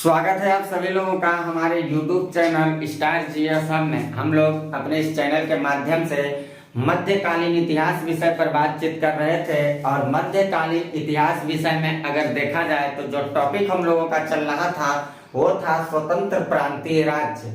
स्वागत है आप सभी लोगों का हमारे YouTube चैनल स्टार जीएसएम में। हम लोग अपने इस चैनल के माध्यम से मध्यकालीन इतिहास विषय पर बातचीत कर रहे थे और मध्यकालीन इतिहास विषय में अगर देखा जाए तो जो टॉपिक हम लोगों का चल रहा था वो था स्वतंत्र प्रांतीय राज्य।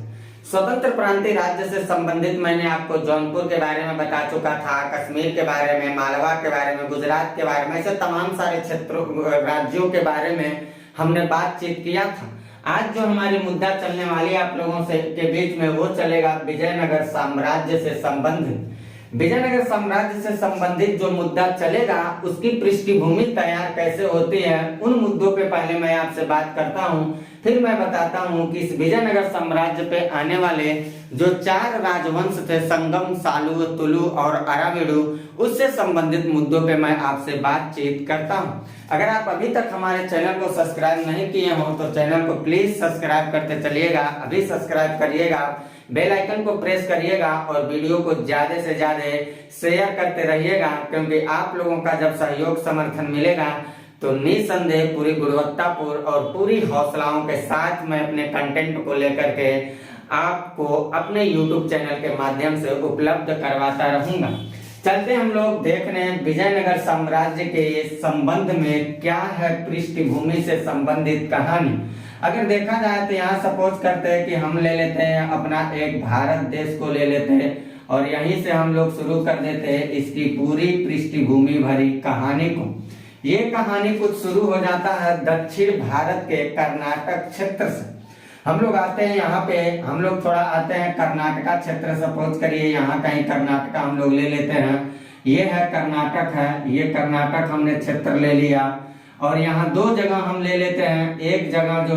स्वतंत्र प्रांतीय राज्य से संबंधित मैंने आपको जौनपुर के बारे में बता चुका था, कश्मीर के बारे में, मालवा के बारे में, गुजरात के बारे में, ऐसे तमाम सारे क्षेत्रों राज्यों के बारे में हमने बातचीत किया था। आज जो हमारी मुद्दा चलने वाली आप लोगों से के बीच में वो चलेगा विजयनगर साम्राज्य से संबंधित। विजयनगर साम्राज्य से संबंधित जो मुद्दा चलेगा उसकी पृष्ठभूमि तैयार कैसे होती है, उन मुद्दों पे पहले मैं आपसे बात करता हूँ। फिर मैं बताता हूँ कि इस विजयनगर साम्राज्य पे आने वाले जो 4 राजवंश थे, संगम, सालू, तुलु और अराविडु, उससे संबंधित मुद्दों पे मैं आपसे बातचीत करता हूँ। अगर आप अभी तक हमारे चैनल को सब्सक्राइब नहीं किए हो तो चैनल को प्लीज सब्सक्राइब करते चलिएगा, अभी सब्सक्राइब करिएगा, बेल आइकन को प्रेस करिएगा और वीडियो को ज्यादा से ज्यादा शेयर करते रहिएगा, क्योंकि आप लोगों का जब सहयोग समर्थन मिलेगा तो निसंदेह पूरी गुणवत्तापूर्ण और पूरी हौसलाओं के साथ मैं अपने कंटेंट को लेकर के आपको अपने YouTube चैनल के माध्यम से उपलब्ध करवाता रहूंगा। चलते हम लोग देखने विजयनगर साम्राज्य के संबंध में क्या है पृष्ठभूमि से संबंधित कहानी। अगर देखा जाए तो यहाँ सपोज करते हैं कि हम ले लेते हैं अपना एक भारत देश को ले लेते हैं और यहीं से हम लोग शुरू कर देते हैं इसकी पूरी पृष्ठभूमि भरी कहानी को। ये कहानी कुछ शुरू हो जाता है दक्षिण भारत के कर्नाटक क्षेत्र से। हम लोग आते हैं यहाँ पे, हम लोग थोड़ा आते हैं कर्नाटका क्षेत्र। सपोज करिए यहाँ कहीं कर्नाटका हम लोग ले लेते हैं, ये है कर्नाटक है, ये कर्नाटक हमने क्षेत्र ले लिया। और यहाँ 2 जगह हम ले लेते हैं, एक जगह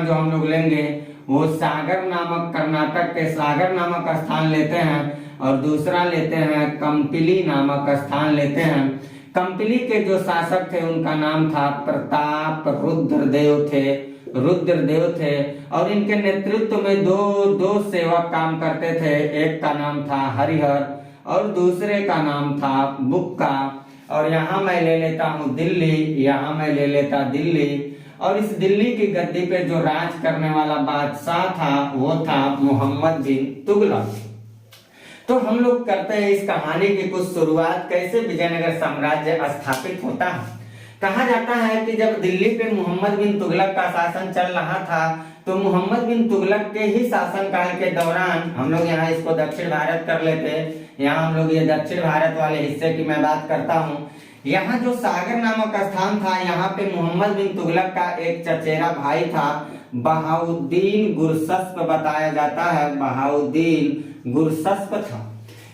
जो हम लोग लेंगे वो सागर नामक, कर्नाटक के सागर नामक स्थान लेते हैं और दूसरा लेते हैं कंपिली नामक स्थान लेते हैं। कंपिली के जो शासक थे उनका नाम था प्रताप रुद्रदेव थे और इनके नेतृत्व में दो सेवक काम करते थे। एक का नाम था हरिहर और दूसरे का नाम था बुक्का। और यहाँ मैं ले लेता हूँ दिल्ली, यहाँ मैं ले लेता दिल्ली। और इस दिल्ली की गद्दी पे जो राज करने वाला बादशाह था वो था मोहम्मद बिन तुगलक। तो हम लोग करते हैं इस कहानी की कुछ शुरुआत, कैसे विजयनगर साम्राज्य स्थापित होता है। कहा जाता है कि जब दिल्ली पे मोहम्मद बिन तुगलक का शासन चल रहा था तो मोहम्मद बिन तुगलक के ही शासनकाल के दौरान, हम लोग यहाँ इसको दक्षिण भारत कर लेते हैं, यहाँ हम लोग ये दक्षिण भारत वाले हिस्से की मैं बात करता हूँ। यहाँ जो सागर नामक स्थान था, यहाँ पे मोहम्मद बिन तुगलक का एक चचेरा भाई था बहाउद्दीन गुरशस्प बताया जाता है, बहाउद्दीन गुरशस्प था।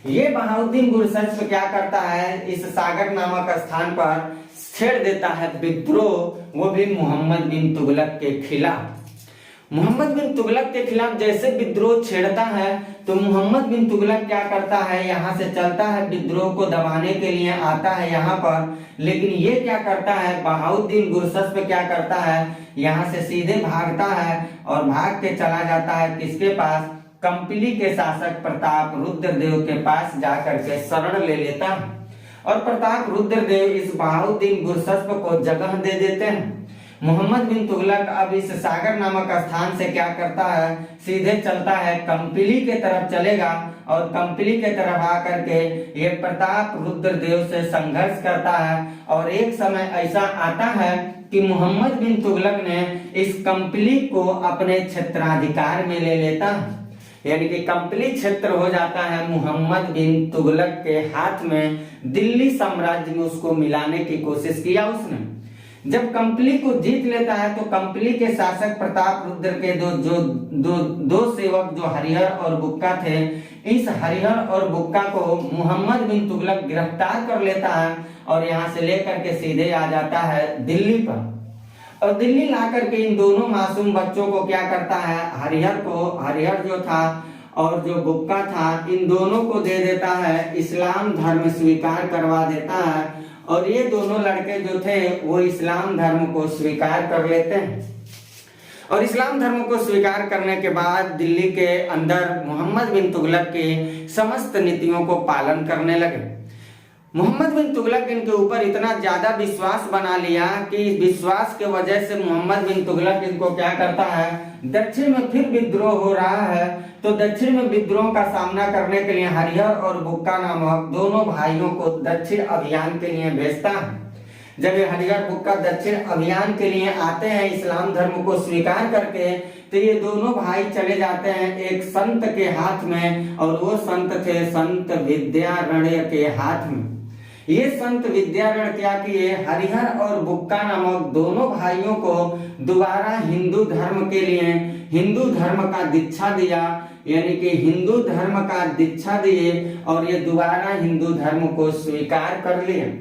ये बहाउद्दीन गुरशस्प क्या करता है, इस सागर नामक स्थान पर छेड़ देता है विद्रोह, वो भी मोहम्मद बिन तुगलक के खिलाफ। मोहम्मद बिन तुगलक के खिलाफ जैसे विद्रोह छेड़ता है तो मोहम्मद बिन तुगलक क्या करता है, यहाँ से चलता है विद्रोह को दबाने के लिए आता है यहाँ पर। लेकिन ये क्या करता है, बहाउद्दीन गुरशस्प क्या करता है, यहाँ से सीधे भागता है और भाग के चला जाता है किसके पास, कंपिली के शासक प्रताप रुद्रदेव के पास जाकर के शरण ले लेता है। और प्रताप रुद्रदेव इस बहाउद्दीन गुरशस्प को जगह दे देते हैं। मोहम्मद बिन तुगलक अब इस सागर नामक स्थान से क्या करता है, सीधे चलता है कंपिली के तरफ चलेगा और कंपिली के तरफ आकर के ये प्रताप रुद्रदेव से संघर्ष करता है। और एक समय ऐसा आता है कि मोहम्मद बिन तुगलक ने इस कंपिली को अपने क्षेत्राधिकार में ले लेता है, यानी कि कंपिली क्षेत्र हो जाता है मोहम्मद बिन तुगलक के हाथ में। दिल्ली साम्राज्य में उसको मिलाने की कोशिश किया उसने। जब कंपिली को जीत लेता है तो कंपिली के शासक प्रताप रुद्र के दो सेवक जो हरिहर और बुक्का थे, इस हरिहर और बुक्का को मोहम्मद बिन तुगलक गिरफ्तार कर लेता है और यहाँ से लेकर के सीधे आ जाता है दिल्ली पर। और दिल्ली ला करके इन दोनों मासूम बच्चों को क्या करता है, हरिहर जो था और जो बुक्का था, इन दोनों को दे देता है, इस्लाम धर्म स्वीकार करवा देता है। और ये दोनों लड़के जो थे वो इस्लाम धर्म को स्वीकार कर लेते हैं। और इस्लाम धर्म को स्वीकार करने के बाद दिल्ली के अंदर मोहम्मद बिन तुगलक के समस्त नीतियों को पालन करने लगे। मोहम्मद बिन तुगलक इनके ऊपर इतना ज्यादा विश्वास बना लिया कि विश्वास के वजह से मोहम्मद बिन तुगलक इनको क्या करता है, दक्षिण में फिर विद्रोह हो रहा है तो दक्षिण में विद्रोह का सामना करने के लिए हरिहर और बुक्का नामक दोनों भाइयों को दक्षिण अभियान के लिए भेजता है। जब ये हरिहर बुक्का दक्षिण अभियान के लिए आते हैं इस्लाम धर्म को स्वीकार करके, तो ये दोनों भाई चले जाते हैं एक संत के हाथ में, और वो संत थे संत विद्यारण्य के हाथ में। ये संत विद्यारण्य क्या किए, हरिहर और बुक्का नामक दोनों भाइयों को दोबारा हिंदू धर्म के लिए हिंदू धर्म का दीक्षा दिया, यानी कि हिंदू धर्म का दीक्षा दिए और ये दोबारा हिंदू धर्म को स्वीकार कर लिए।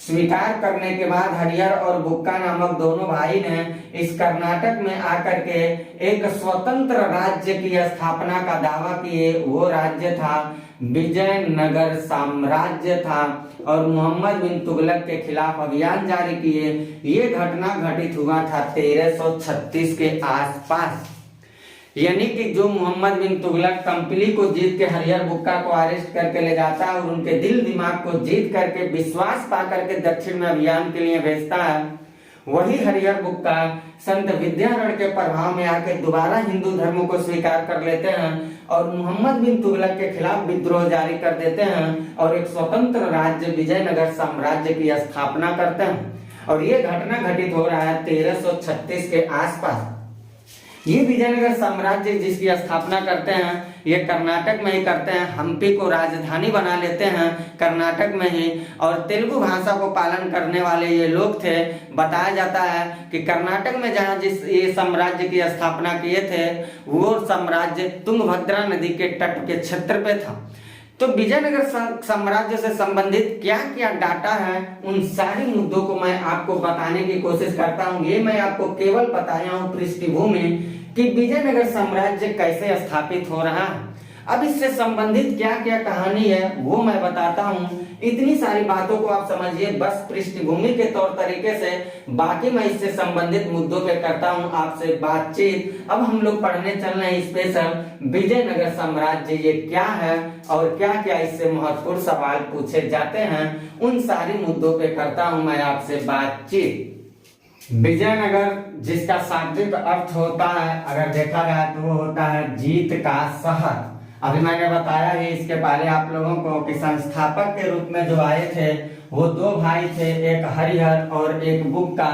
स्वीकार करने के बाद हरिहर और बुक्का नामक दोनों भाई ने इस कर्नाटक में आकर के एक स्वतंत्र राज्य की स्थापना का दावा किए। वो राज्य था विजयनगर साम्राज्य था, और मोहम्मद बिन तुगलक के खिलाफ अभियान जारी किए। ये घटना घटित हुआ था 1336 के आसपास, यानी कि जो मोहम्मद बिन तुगलक कंपली को जीत के हरिहर बुक्का को अरेस्ट करके ले जाता है और उनके दिल दिमाग को जीत करके विश्वास पा करके दक्षिण में अभियान के लिए भेजता है, वही हरिहर बुक्का संत विद्यारण्य के प्रभाव में आके दोबारा हिंदू धर्म को स्वीकार कर लेते हैं और मोहम्मद बिन तुगलक के खिलाफ विद्रोह जारी कर देते हैं और एक स्वतंत्र राज्य विजयनगर साम्राज्य की स्थापना करते हैं। और ये घटना घटित हो रहा है 1336 के आसपास। ये विजयनगर साम्राज्य जिसकी स्थापना करते हैं ये कर्नाटक में ही करते हैं, हम्पी को राजधानी बना लेते हैं कर्नाटक में ही, और तेलुगु भाषा को पालन करने वाले ये लोग थे। बताया जाता है कि कर्नाटक में जहाँ जिस ये साम्राज्य की स्थापना किए थे वो साम्राज्य तुंगभद्रा नदी के तट के क्षेत्र पे था। तो विजयनगर साम्राज्य से संबंधित क्या क्या डाटा है उन सारे मुद्दों को मैं आपको बताने की कोशिश करता हूँ। ये मैं आपको केवल बताया हूँ पृष्ठभूमि कि विजयनगर साम्राज्य कैसे स्थापित हो रहा है। अब इससे संबंधित क्या क्या कहानी है वो मैं बताता हूँ। इतनी सारी बातों को आप समझिए बस पृष्ठभूमि के तौर तरीके से, बाकी मैं इससे संबंधित मुद्दों पे करता हूँ आपसे बातचीत। अब हम लोग पढ़ने चल रहे हैं स्पेशल विजयनगर साम्राज्य ये क्या है और क्या क्या इससे महत्वपूर्ण सवाल पूछे जाते हैं, उन सारी मुद्दों पे करता हूँ मैं आपसे बातचीत। विजयनगर जिसका शाब्दिक अर्थ होता है अगर देखा जाए तो वो होता है जीत का शहर। अभी मैंने बताया ही इसके पहले आप लोगों को कि संस्थापक के रूप में जो आए थे वो दो भाई थे, एक हरिहर और एक बुक्का।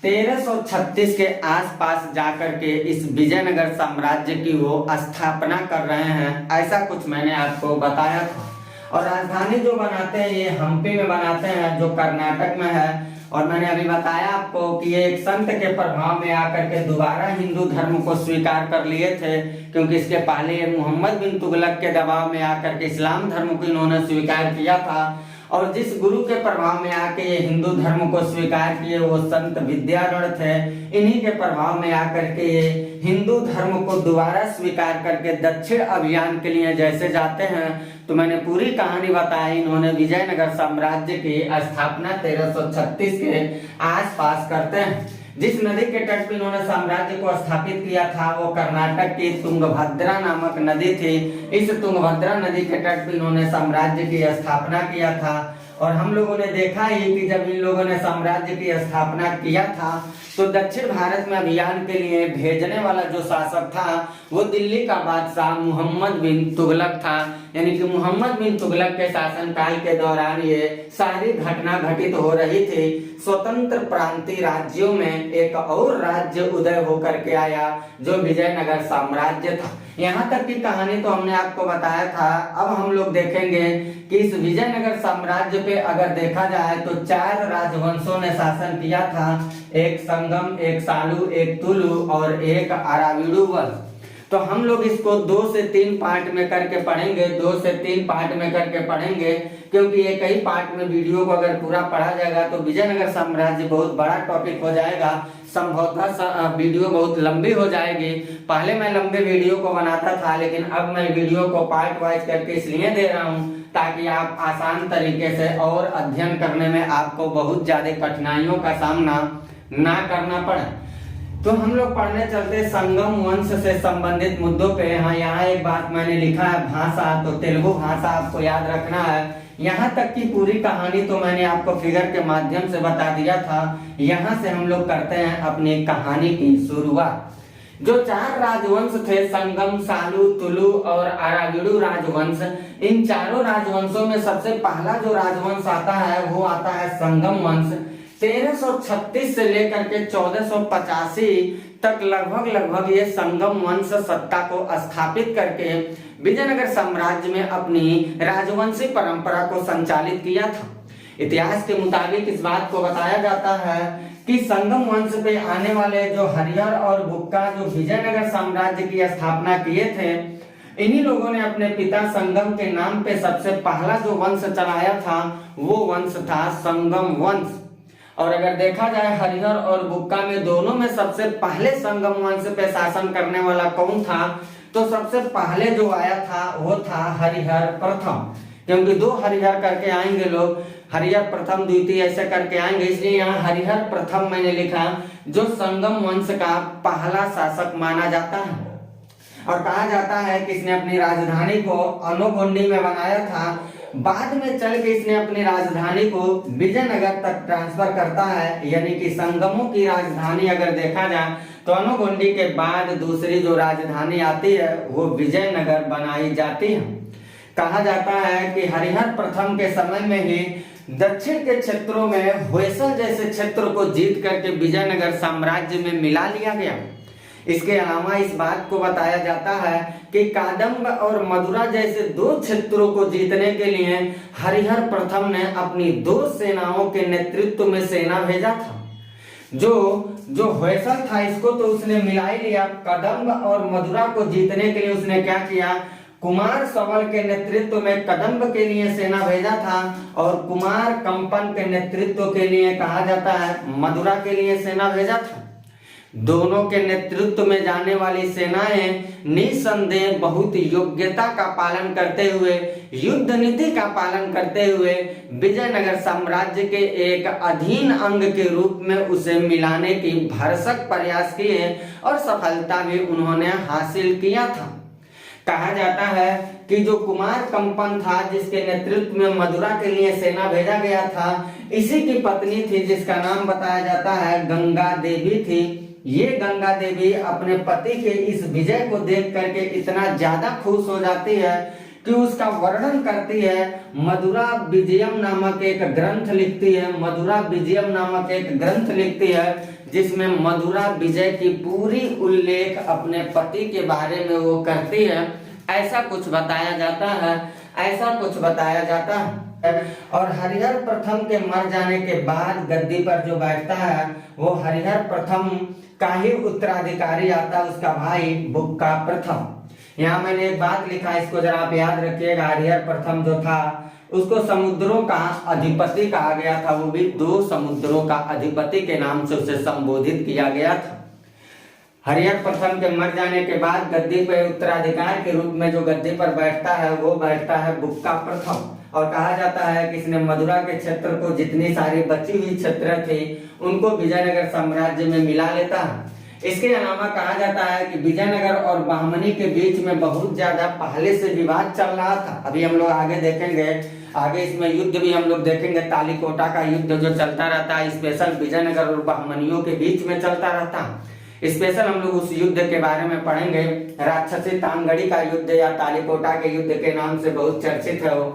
1336 के आसपास जाकर के इस विजयनगर साम्राज्य की वो स्थापना कर रहे हैं, ऐसा कुछ मैंने आपको बताया था। और राजधानी जो बनाते हैं ये हम्पी में बनाते हैं जो कर्नाटक में है। और मैंने अभी बताया आपको कि ये एक संत के प्रभाव में आकर के दोबारा हिंदू धर्म को स्वीकार कर लिए थे, क्योंकि इसके पहले ये मोहम्मद बिन तुगलक के दबाव में आकर के इस्लाम धर्म को इन्होंने स्वीकार किया था। और जिस गुरु के प्रभाव में आके ये हिंदू धर्म को स्वीकार किए वो संत विद्यारण्य थे। इन्हीं के प्रभाव में आकर के ये हिंदू धर्म को दोबारा स्वीकार करके दक्षिण अभियान के लिए जैसे जाते हैं, तो मैंने पूरी कहानी बताई। इन्होंने विजयनगर साम्राज्य की स्थापना 1336 के आसपास करते हैं। जिस नदी के तट पर इन्होंने साम्राज्य को स्थापित किया था वो कर्नाटक की तुंगभद्रा नामक नदी थी। इस तुंगभद्रा नदी के तट पर इन्होंने साम्राज्य की स्थापना किया था। और हम लोगों ने देखा ही कि जब इन लोगों ने साम्राज्य की स्थापना किया था तो दक्षिण भारत में अभियान के लिए भेजने वाला जो शासक था वो दिल्ली का बादशाह मोहम्मद बिन तुगलक था। यानी कि मोहम्मद बिन तुगलक के शासनकाल के दौरान ये सारी घटना घटित हो रही थी। स्वतंत्र प्रांतीय राज्यों में एक और राज्य उदय होकर के आया जो विजयनगर साम्राज्य था। यहाँ तक की कहानी तो हमने आपको बताया था। अब हम लोग देखेंगे कि इस विजयनगर साम्राज्य पे अगर देखा जाए तो 4 राजवंशों ने शासन किया था, एक संगम, एक सालू, एक तुलु और एक अराविडु वंश। तो हम लोग इसको 2 से 3 पार्ट में करके पढ़ेंगे, 2 से 3 पार्ट में करके पढ़ेंगे, क्योंकि एक ही पार्ट में वीडियो को अगर पूरा पढ़ा जाएगा तो विजयनगर साम्राज्य बहुत बड़ा टॉपिक हो जाएगा, संभवतः वीडियो बहुत लंबी हो जाएगी। पहले मैं लंबे वीडियो को बनाता था लेकिन अब मैं वीडियो को पार्ट वाइज करके इसलिए दे रहा हूँ ताकि आप आसान तरीके से और अध्ययन करने में आपको बहुत ज्यादा कठिनाइयों का सामना ना करना पड़े। तो हम लोग पढ़ने चलते संगम वंश से संबंधित मुद्दों पे। हाँ, यहाँ एक बात मैंने लिखा है भाषा, तो तेलुगु भाषा आपको याद रखना है। यहाँ तक की पूरी कहानी तो मैंने आपको फिगर के माध्यम से बता दिया था। यहाँ से हम लोग करते हैं अपनी कहानी की शुरुआत। जो 4 राजवंश थे, संगम, सालू, तुलु और अराविडु राजवंश, इन चारों राजवंशों में सबसे पहला जो राजवंश आता है वो आता है संगम वंश। 1336 से लेकर के 1485 तक लगभग ये संगम वंश सत्ता को स्थापित करके विजयनगर साम्राज्य में अपनी राजवंशी परंपरा को संचालित किया था। इतिहास के मुताबिक इस बात को बताया जाता है कि संगम वंश पे आने वाले जो हरिहर और बुक्का जो विजयनगर साम्राज्य की स्थापना किए थे, इन्हीं लोगों ने अपने पिता संगम के नाम पे सबसे पहला जो वंश चलाया था वो वंश था संगम वंश। और अगर देखा जाए हरिहर और बुक्का में दोनों में सबसे पहले संगम वंश पे शासन करने वाला कौन था, तो सबसे पहले जो आया था वो था हरिहर प्रथम, क्योंकि 2 हरिहर करके आएंगे लोग, हरिहर प्रथम द्वितीय ऐसे करके आएंगे, इसलिए यहाँ हरिहर प्रथम मैंने लिखा, जो संगम वंश का पहला शासक माना जाता है। और कहा जाता है कि इसने अपनी राजधानी को अनोगोंडी में बनाया था। बाद में चल के इसने अपनी राजधानी को विजयनगर तक ट्रांसफर करता है, यानी कि संगमों की राजधानी अगर देखा जाए तो अनोगोंडी के बाद दूसरी जो राजधानी आती है वो विजयनगर बनाई जाती है। कहा जाता है कि हरिहर प्रथम के समय में ही दक्षिण के क्षेत्रों में होयसल जैसे क्षेत्र को जीत करके विजयनगर साम्राज्य में मिला लिया गया। इसके अलावा इस बात को बताया जाता है कि कादम्ब और मदुरा जैसे 2 क्षेत्रों को जीतने के लिए हरिहर प्रथम ने अपनी 2 सेनाओं के नेतृत्व में सेना भेजा था। जो होयसल था इसको तो उसने मिला ही लिया। कदम्ब और मदुरा को जीतने के लिए उसने क्या किया, कुमार सबल के नेतृत्व में कदम्ब के लिए सेना भेजा था और कुमार कंपन के नेतृत्व के लिए कहा जाता है मदुरा के लिए सेना भेजा था। दोनों के नेतृत्व में जाने वाली सेनाएं निसंदेह बहुत योग्यता का पालन करते हुए, युद्ध नीति का पालन करते हुए विजयनगर साम्राज्य के एक अधीन अंग के रूप में उसे मिलाने की भरसक प्रयास किए और सफलता भी उन्होंने हासिल किया था। कहा जाता है कि जो कुमार कंपन था जिसके नेतृत्व में मदुरा के लिए सेना भेजा गया था, इसी की पत्नी थी जिसका नाम बताया जाता है गंगा देवी थी। ये गंगा देवी अपने पति के इस विजय को देख करके इतना ज्यादा खुश हो जाती है कि उसका वर्णन करती है, मदुरा विजयम नामक एक ग्रंथ लिखती है। मदुरा विजयम नामक एक ग्रंथ लिखती है जिसमें मदुरा विजय की पूरी उल्लेख अपने पति के बारे में वो करती है। ऐसा कुछ बताया जाता है, ऐसा कुछ बताया जाता है। और हरिहर प्रथम के मर जाने के बाद गद्दी पर जो बैठता है वो हरिहर प्रथम का ही उत्तराधिकारी आता है, उसका भाई बुक्का प्रथम। यहाँ मैंने एक बात लिखा, इसको जरा आप याद रखिएगा। हरिहर प्रथम जो था उसको समुद्रों का अधिपति कहा गया था, वो भी 2 समुद्रों का अधिपति के नाम से उसे संबोधित किया गया था। हरिहर प्रथम के मर जाने के बाद गद्दी पर उत्तराधिकारी के रूप में जो गद्दी पर बैठता है वो बैठता है बुक्का प्रथम। और कहा जाता है कि इसने मदुरा के क्षेत्र को, जितनी सारी बची हुई क्षेत्र थी उनको विजयनगर साम्राज्य में मिला लेता है। इसके अलावा कहा जाता है कि विजयनगर और बहमनी के बीच में बहुत ज्यादा पहले से विवाद चल रहा था। अभी हम लोग आगे देखेंगे, आगे इसमें युद्ध भी हम लोग देखेंगे। तालीकोटा का युद्ध जो चलता रहता है स्पेशल विजयनगर और बहमनियों के बीच में चलता रहता है। स्पेशल हम लोग उस युद्ध के बारे में पढ़ेंगे। राक्षसी तांगड़ी का युद्ध या तालीकोटा के युद्ध के नाम से बहुत चर्चित है वो।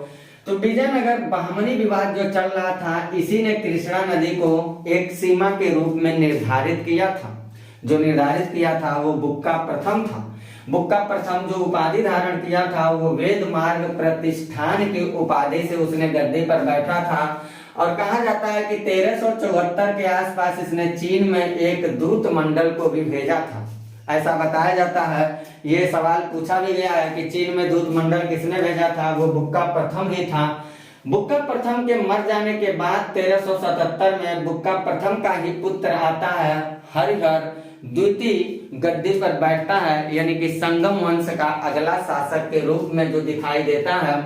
तो विजयनगर बहमनी विवाद जो चल रहा था, इसी ने कृष्णा नदी को एक सीमा के रूप में निर्धारित किया था। जो निर्धारित किया था वो बुक्का प्रथम था। बुक्का प्रथम जो उपाधि धारण किया था वो वेद मार्ग प्रतिष्ठान की उपाधि से उसने गद्दी पर बैठा था। और कहा जाता है कि 1374 के आसपास इसने चीन में एक दूत मंडल को भी भेजा था, ऐसा बताया जाता है। ये सवाल पूछा भी गया है कि चीन में दूत मंडल किसने भेजा था, वो बुक्का प्रथम ही था। बुक्का प्रथम के मर जाने के बाद 1377 में बुक्का प्रथम का ही पुत्र आता है हरिहर द्वितीय गद्दी पर बैठता है, यानी कि संगम वंश का अगला शासक के रूप में जो दिखाई देता है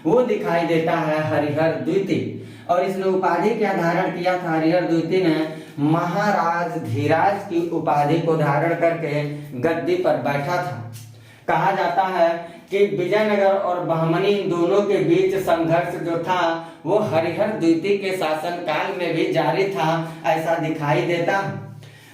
वो दिखाई देता है हरिहर द्वितीय। और इसने उपाधि क्या धारण किया था, हरिहर द्वितीय ने महाराज धीराज की उपाधि को धारण करके गद्दी पर बैठा था। कहा जाता है कि विजयनगर और बहमनी इन दोनों के बीच संघर्ष जो था वो हरिहर द्वितीय के शासन काल में भी जारी था, ऐसा दिखाई देता।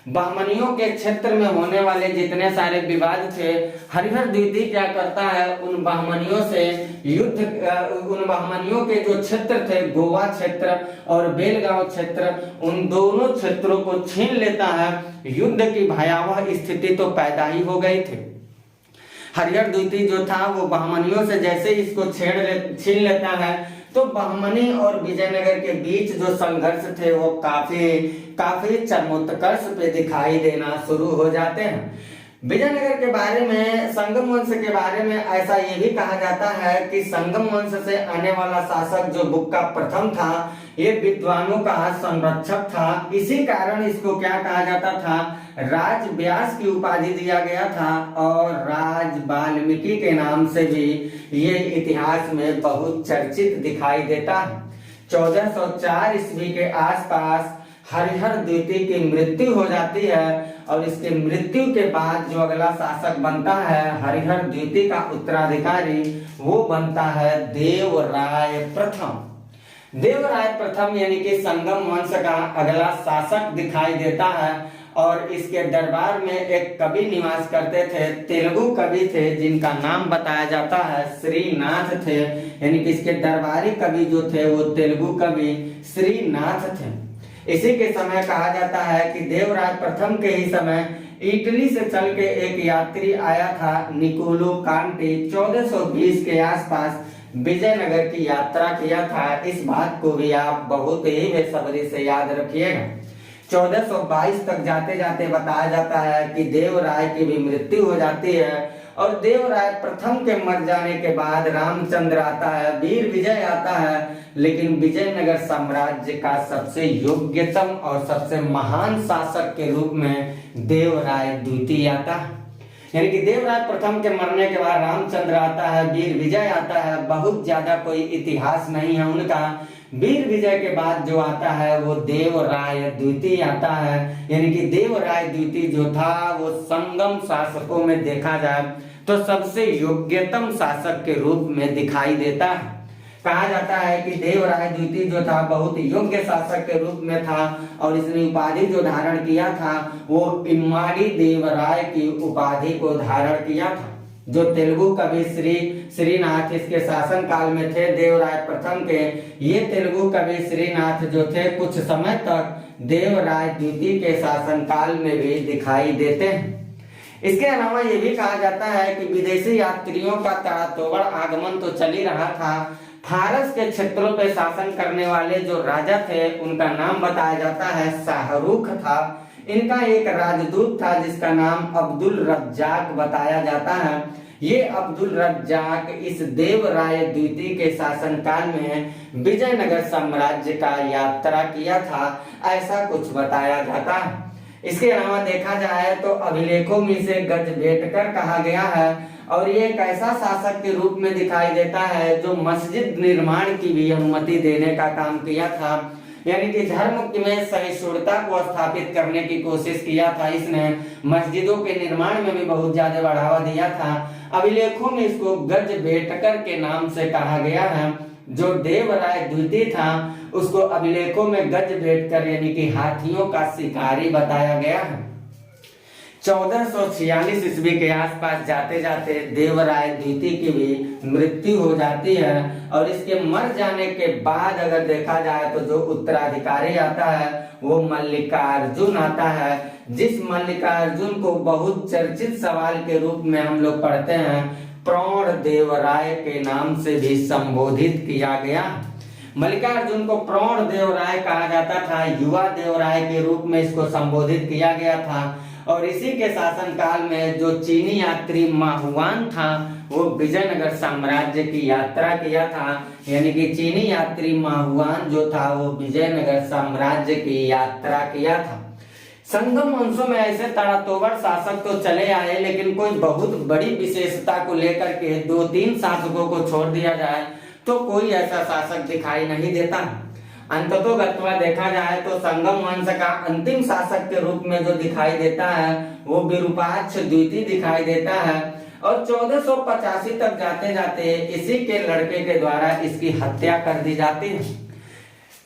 बहमनियों के क्षेत्र में होने वाले जितने सारे विवाद थे, हरिहर द्वितीय क्या करता है, उन बहमनियों से युद्ध, उन बहमनियों के जो क्षेत्र थे, गोवा क्षेत्र और बेलगांव क्षेत्र, उन दोनों क्षेत्रों को छीन लेता है। युद्ध की भयावह स्थिति तो पैदा ही हो गई थी। हरिहर द्वितीय जो था वो बहमनियों से जैसे इसको छीन लेता है, तो बहमनी और विजयनगर के बीच जो संघर्ष थे वो काफी चरमोत्कर्ष पे दिखाई देना शुरू हो जाते हैं। विजयनगर के बारे में, संगम वंश के बारे में ऐसा ये भी कहा जाता है कि संगम वंश से आने वाला शासक जो बुक्का प्रथम था, ये विद्वानों का संरक्षक था। इसी कारण इसको क्या कहा जाता था, राज व्यास की उपाधि दिया गया था और राज वाल्मीकि के नाम से भी ये इतिहास में बहुत चर्चित दिखाई देता है। 1404 ईस्वी के आसपास हरिहर द्वितीय की मृत्यु हो जाती है और इसके मृत्यु के बाद जो अगला शासक बनता है हरिहर द्वितीय का उत्तराधिकारी, वो बनता है देवराय प्रथम। देवराय प्रथम यानी कि संगम वंश का अगला शासक दिखाई देता है और इसके दरबार में एक कवि निवास करते थे, तेलुगु कवि थे जिनका नाम बताया जाता है श्रीनाथ थे। यानी कि इसके दरबारी कवि जो थे वो तेलुगु कवि श्रीनाथ थे। इसी के समय कहा जाता है कि देवराय प्रथम के ही समय इटली से चल के एक यात्री आया था, निकोलो कांटी, 1420 के आसपास विजयनगर की यात्रा किया था। इस बात को भी आप बहुत ही बेसब्री से याद रखिएगा। 1422 तक जाते जाते बताया जाता है कि देवराय की भी मृत्यु हो जाती है और देवराय प्रथम के मर जाने के बाद रामचंद्र आता है, वीर विजय आता है, लेकिन विजयनगर साम्राज्य का सबसे योग्यतम और सबसे महान शासक के रूप में देवराय द्वितीय आता है। यानी कि देवराय प्रथम के मरने के बाद रामचंद्र आता है, वीर विजय आता है। बहुत ज्यादा कोई इतिहास नहीं है उनका। वीर विजय के बाद जो आता है वो देवराय द्वितीय आता है। यानी कि देवराय द्वितीय जो था वो संगम शासकों में देखा जाए तो सबसे योग्यतम शासक के रूप में दिखाई देता है। कहा जाता है कि देवराय द्वितीय जो था बहुत योग्य शासक के रूप में था और इसने उपाधि जो धारण किया था वो इम्माड़ी देवराय की उपाधि को धारण किया था। जो तेलुगु कवि श्रीनाथ इसके शासन काल में थे देवराय प्रथम के, ये तेलुगु कवि श्रीनाथ जो थे कुछ समय तक देवराय द्वितीय के शासन काल में भी दिखाई देते हैं। इसके अलावा ये भी कहा जाता है कि विदेशी यात्रियों का ताबड़तोड़ आगमन तो चल ही रहा था। फारस के क्षेत्रों पर शासन करने वाले जो राजा थे उनका नाम बताया जाता है शाहरुख था। इनका एक राजदूत था जिसका नाम अब्दुल रज्जाक बताया जाता है। ये अब्दुल रज्जाक इस देवराय द्वितीय के शासन काल में विजयनगर साम्राज्य का यात्रा किया था, ऐसा कुछ बताया जाता है। इसके अलावा देखा जाए तो अभिलेखों में से गजबेटकर कहा गया है और ये एक ऐसा शासक के रूप में दिखाई देता है जो मस्जिद निर्माण की भी अनुमति देने का काम किया था। यानी कि धर्म में सहिष्णुता को स्थापित करने की कोशिश किया था इसने। मस्जिदों के निर्माण में भी बहुत ज्यादा बढ़ावा दिया था। अभिलेखों में इसको गजबेटकर के नाम से कहा गया है। जो देवराय द्वितीय था उसको अभिलेखों में गजबेटकर यानी कि हाथियों का शिकारी बताया गया है। 1446 ईस्वी के आसपास जाते जाते देवराय द्वितीय की भी मृत्यु हो जाती है और इसके मर जाने के बाद अगर देखा जाए तो जो उत्तराधिकारी आता है वो मल्लिकार्जुन आता है, जिस मल्लिकार्जुन को बहुत चर्चित सवाल के रूप में हम लोग पढ़ते हैं, प्रौढ़ देवराय के नाम से भी संबोधित किया गया। मल्लिकार्जुन को प्रौढ़ देवराय कहा जाता था, युवा देवराय के रूप में इसको संबोधित किया गया था। और इसी के शासन काल में जो चीनी यात्री माहुआन था वो विजयनगर साम्राज्य की यात्रा किया था। यानी कि चीनी यात्री माहुआन जो था वो विजयनगर साम्राज्य की यात्रा किया था। संगम वंशों में ऐसे ताबड़तोड़ शासक तो चले आए, लेकिन कोई बहुत बड़ी विशेषता को लेकर के 2-3 शासकों को छोड़ दिया जाए तो कोई ऐसा शासक दिखाई नहीं देता। अंततोगत्वा देखा जाए तो संगम वंश का अंतिम शासक के रूप में जो दिखाई देता है वो विरूपाक्ष द्वितीय दिखाई देता है। और 1485 तक जाते जाते इसी के लड़के के द्वारा इसकी हत्या कर दी जाती है।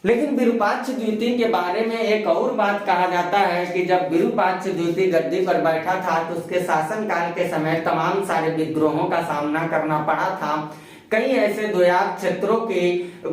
लेकिन विरूपाक्ष द्वितीय के बारे में एक और बात कहा जाता है कि जब विरूपाक्ष द्वितीय गद्दी पर बैठा था तो उसके शासनकाल के समय तमाम सारे विद्रोहों का सामना करना पड़ा था। कई ऐसे द्वयार्क क्षेत्रों के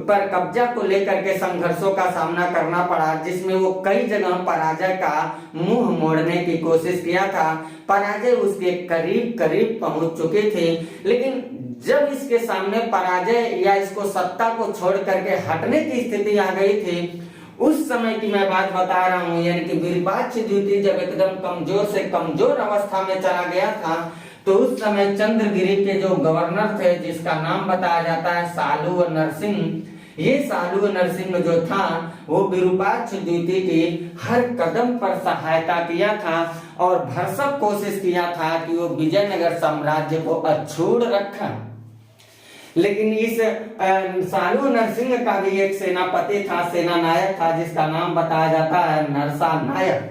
पर कब्जा को लेकर के संघर्षों का सामना करना पड़ा, जिसमें वो कई जगह पराजय का मुंह मोड़ने की कोशिश किया था। पराजय उसके करीब करीब पहुंच चुकी थी, लेकिन जब इसके सामने पराजय या इसको सत्ता को छोड़ करके हटने की स्थिति आ गई थी, उस समय की मैं बात बता रहा हूं। यानी कि विरूपाक्ष द्वितीय जब एकदम कमजोर से कमजोर अवस्था में चला गया था, तो उस समय चंद्रगिरी के जो गवर्नर थे, जिसका नाम बताया जाता है सालू नरसिंह, ये सालू नरसिंह जो था वो विरूपाक्ष द्वितीय की हर कदम पर सहायता किया था और भरसक कोशिश किया था कि वो विजयनगर साम्राज्य को अछूड़ रखा। लेकिन इस सालू नरसिंह का भी एक सेनापति था, सेना नायक था, जिसका नाम बताया जाता है नरसा नायक।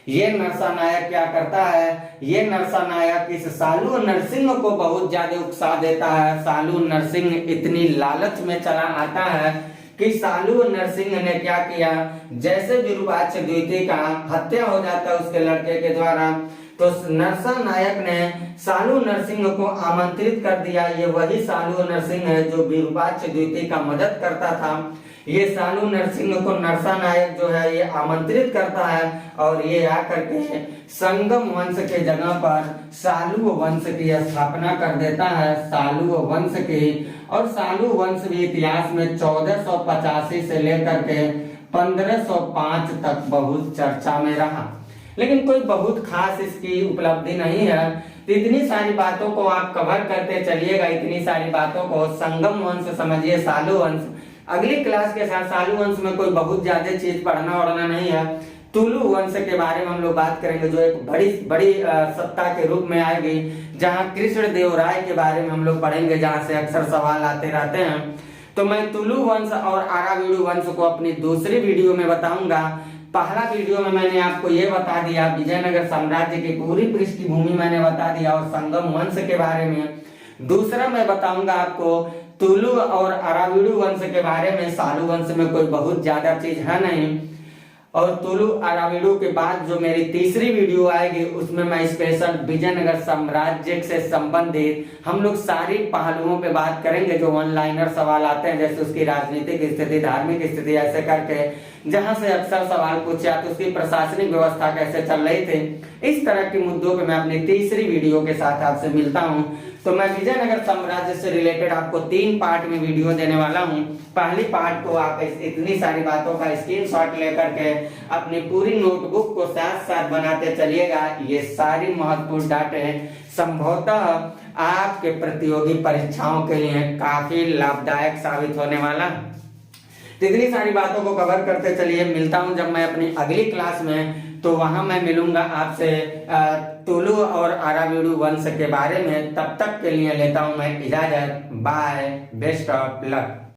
ये नरसा नायक क्या करता है, ये नरसा नायक इस सालू नरसिंह को बहुत ज्यादा उकसा देता है। सालू नरसिंह इतनी लालच में चला आता है कि सालू नरसिंह ने क्या किया, जैसे विरूपाक्ष द्वितीय का हत्या हो जाता है उसके लड़के के द्वारा, तो नरसा नायक ने सालू नरसिंह को आमंत्रित कर दिया। ये वही सालू नरसिंह है जो विरूपाक्ष द्वितीय का मदद करता था। ये सालू नरसिंह को नरसा नायक जो है ये आमंत्रित करता है और ये आकर के संगम वंश के जगह पर सालू वंश की स्थापना कर देता है। सालू वंश की, और सालू वंश भी इतिहास में 1485 से लेकर के 1505 तक बहुत चर्चा में रहा, लेकिन कोई बहुत खास इसकी उपलब्धि नहीं है। तो इतनी सारी बातों को आप कवर करते चलिएगा, इतनी सारी बातों को। संगम वंश समझिए, सालू वंश, अगली क्लास के साथ सालू वंश में कोई बहुत ज्यादा चीज पढ़ना वढ़ना नहीं है। तुलु वंश के बारे में हम लोग बात करेंगे, जो एक बड़ी सत्ता के रूप में आएगी, जहां कृष्ण देव राय के बारे में हम लोग पढ़ेंगे, जहां से अक्सर सवाल आते रहते हैं। तो मैं तुलु वंश और आरावीडु वंश को अपनी दूसरी वीडियो में बताऊंगा। पहला वीडियो में मैंने आपको ये बता दिया, विजयनगर साम्राज्य की पूरी पृष्ठभूमि मैंने बता दिया और संगम वंश के बारे में। दूसरा मैं बताऊंगा आपको तुलु और आरावीडु वंश के बारे में। सालू वंश में कोई बहुत ज्यादा चीज है नहीं। और तुलु आरावीडु के बाद जो मेरी तीसरी वीडियो आएगी, उसमें मैं स्पेशल विजयनगर साम्राज्य से संबंधित हम लोग सारी पहलुओं पे बात करेंगे, जो वन लाइनर सवाल आते हैं, जैसे उसकी राजनीतिक स्थिति, धार्मिक स्थिति, ऐसे करके जहां से अक्सर सवाल पूछे जाते, उसकी प्रशासनिक व्यवस्था कैसे चल रही थी। इस तरह के मुद्दों पे मैं अपनी तीसरी वीडियो के साथ आपसे मिलता हूं। तो मैं विजयनगर साम्राज्य से रिलेटेड आपको 3 पार्ट में वीडियो देने वाला हूं। पहली पार्ट को आप इतनी सारी बातों का स्क्रीनशॉट लेकर के अपनी पूरी नोटबुक को साथ साथ बनाते चलिएगा। ये सारी महत्वपूर्ण डाटे संभवतः आपके प्रतियोगी परीक्षाओं के लिए काफी लाभदायक साबित होने वाला। तो इतनी सारी बातों को कवर करते चलिए। मिलता हूं जब मैं अपनी अगली क्लास में, तो वहां मैं मिलूंगा आपसे तुलु और आरावीडु वंश के बारे में। तब तक के लिए लेता हूं मैं इजाजत। Bye, best of luck.